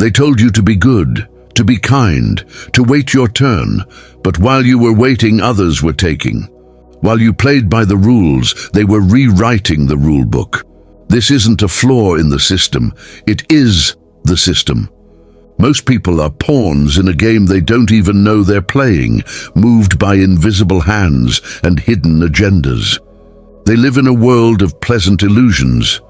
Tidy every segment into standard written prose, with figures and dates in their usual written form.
They told you to be good, to be kind, to wait your turn, but while you were waiting, others were taking. While you played by the rules, they were rewriting the rule book. This isn't a flaw in the system, it is the system. Most people are pawns in a game they don't even know they're playing, moved by invisible hands and hidden agendas. They live in a world of pleasant illusions,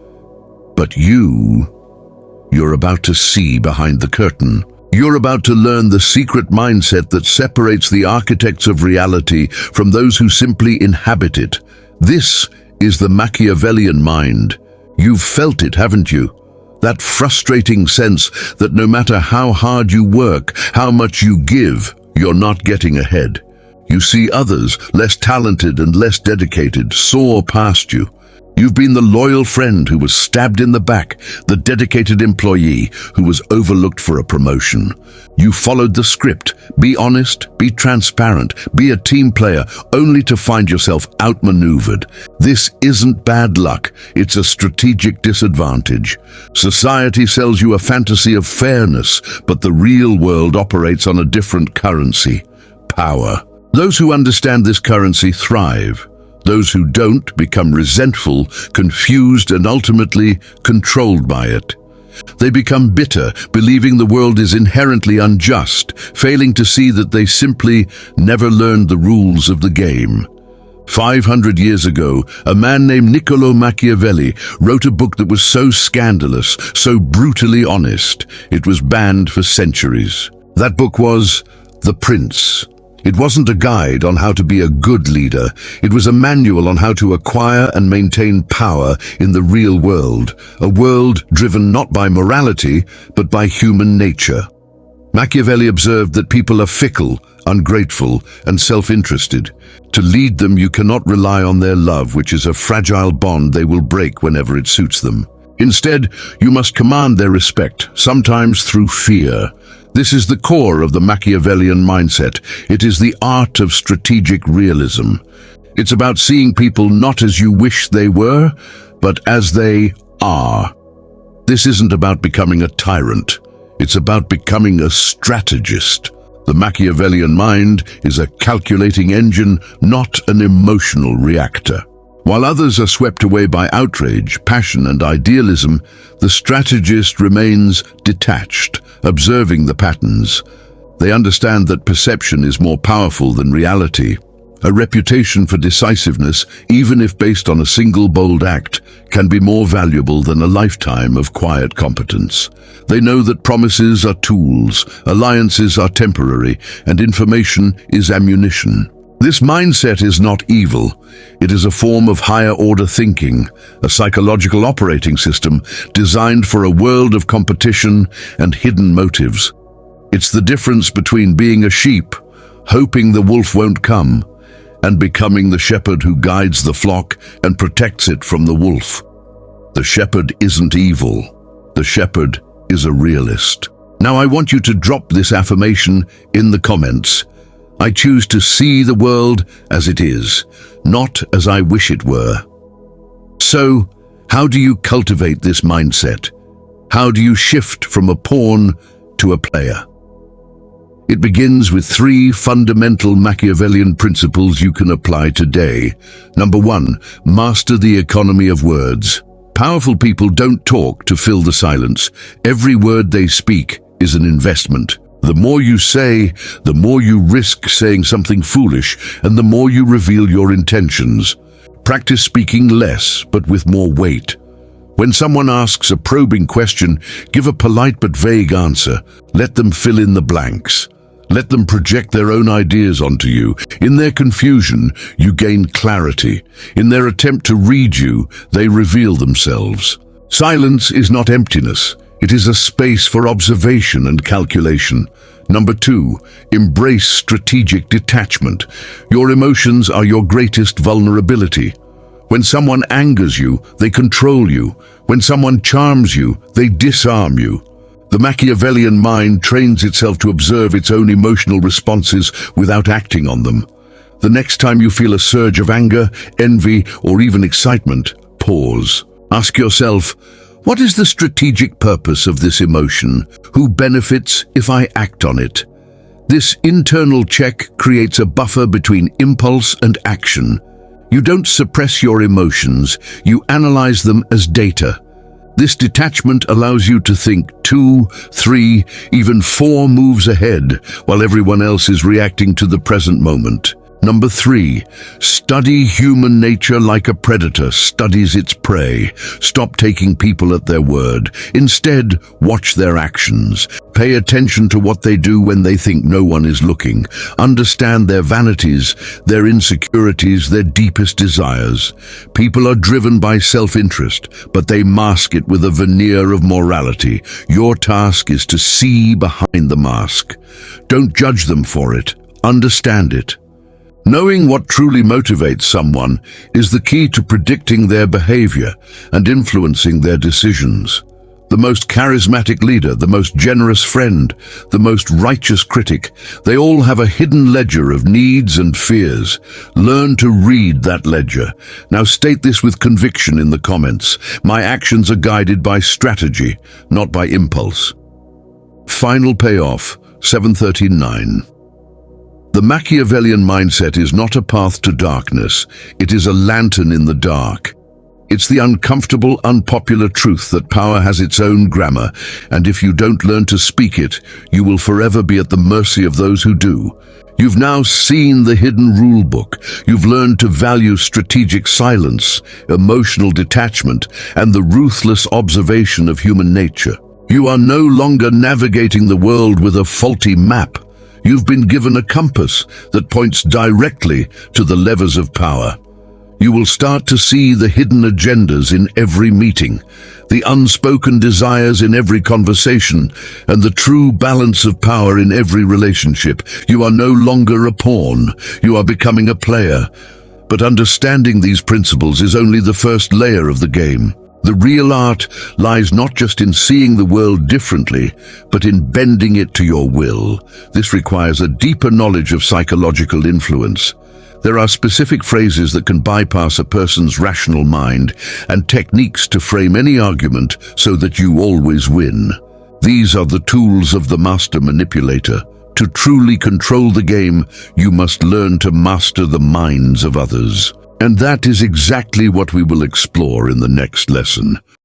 but you're about to see behind the curtain. You're about to learn the secret mindset that separates the architects of reality from those who simply inhabit it. This is the Machiavellian mind. You've felt it, haven't you? That frustrating sense that no matter how hard you work, how much you give, you're not getting ahead. You see others, less talented and less dedicated, soar past you. You've been the loyal friend who was stabbed in the back, the dedicated employee who was overlooked for a promotion. You followed the script. Be honest, be transparent, be a team player, only to find yourself outmaneuvered. This isn't bad luck, it's a strategic disadvantage. Society sells you a fantasy of fairness, but the real world operates on a different currency: power. Those who understand this currency thrive. Those who don't become resentful, confused, and ultimately controlled by it. They become bitter, believing the world is inherently unjust, failing to see that they simply never learned the rules of the game. 500 years ago, a man named Niccolo Machiavelli wrote a book that was so scandalous, so brutally honest, it was banned for centuries. That book was The Prince. It wasn't a guide on how to be a good leader. It was a manual on how to acquire and maintain power in the real world, a world driven not by morality, but by human nature. Machiavelli observed that people are fickle, ungrateful, and self-interested. To lead them, you cannot rely on their love, which is a fragile bond they will break whenever it suits them. Instead, you must command their respect, sometimes through fear. This is the core of the Machiavellian mindset. It is the art of strategic realism. It's about seeing people not as you wish they were, but as they are. This isn't about becoming a tyrant. It's about becoming a strategist. The Machiavellian mind is a calculating engine, not an emotional reactor. While others are swept away by outrage, passion, and idealism, the strategist remains detached, observing the patterns. They understand that perception is more powerful than reality. A reputation for decisiveness, even if based on a single bold act, can be more valuable than a lifetime of quiet competence. They know that promises are tools, alliances are temporary, and information is ammunition. This mindset is not evil. It is a form of higher-order thinking, a psychological operating system designed for a world of competition and hidden motives. It's the difference between being a sheep, hoping the wolf won't come, and becoming the shepherd who guides the flock and protects it from the wolf. The shepherd isn't evil. The shepherd is a realist. Now I want you to drop this affirmation in the comments. I choose to see the world as it is, not as I wish it were. So, how do you cultivate this mindset? How do you shift from a pawn to a player? It begins with 3 fundamental Machiavellian principles you can apply today. Number 1, master the economy of words. Powerful people don't talk to fill the silence. Every word they speak is an investment. The more you say, the more you risk saying something foolish, and the more you reveal your intentions. Practice speaking less, but with more weight. When someone asks a probing question, give a polite but vague answer. Let them fill in the blanks. Let them project their own ideas onto you. In their confusion, you gain clarity. In their attempt to read you, they reveal themselves. Silence is not emptiness. It is a space for observation and calculation. Number 2, embrace strategic detachment. Your emotions are your greatest vulnerability. When someone angers you, they control you. When someone charms you, they disarm you. The Machiavellian mind trains itself to observe its own emotional responses without acting on them. The next time you feel a surge of anger, envy, or even excitement, pause. Ask yourself, What is the strategic purpose of this emotion? Who benefits if I act on it? This internal check creates a buffer between impulse and action. You don't suppress your emotions, you analyze them as data. This detachment allows you to think 2, 3, even 4 moves ahead while everyone else is reacting to the present moment. Number 3, study human nature like a predator studies its prey. Stop taking people at their word. Instead, watch their actions. Pay attention to what they do when they think no one is looking. Understand their vanities, their insecurities, their deepest desires. People are driven by self-interest, but they mask it with a veneer of morality. Your task is to see behind the mask. Don't judge them for it. Understand it. Knowing what truly motivates someone is the key to predicting their behavior and influencing their decisions. The most charismatic leader, the most generous friend, the most righteous critic, they all have a hidden ledger of needs and fears. Learn to read that ledger. Now state this with conviction in the comments. My actions are guided by strategy, not by impulse. Final payoff, 739. The Machiavellian mindset is not a path to darkness, it is a lantern in the dark. It's the uncomfortable, unpopular truth that power has its own grammar, and if you don't learn to speak it, you will forever be at the mercy of those who do. You've now seen the hidden rule book. You've learned to value strategic silence, emotional detachment, and the ruthless observation of human nature. You are no longer navigating the world with a faulty map. You've been given a compass that points directly to the levers of power. You will start to see the hidden agendas in every meeting, the unspoken desires in every conversation, and the true balance of power in every relationship. You are no longer a pawn, you are becoming a player. But understanding these principles is only the first layer of the game. The real art lies not just in seeing the world differently, but in bending it to your will. This requires a deeper knowledge of psychological influence. There are specific phrases that can bypass a person's rational mind and techniques to frame any argument so that you always win. These are the tools of the master manipulator. To truly control the game, you must learn to master the minds of others. And that is exactly what we will explore in the next lesson.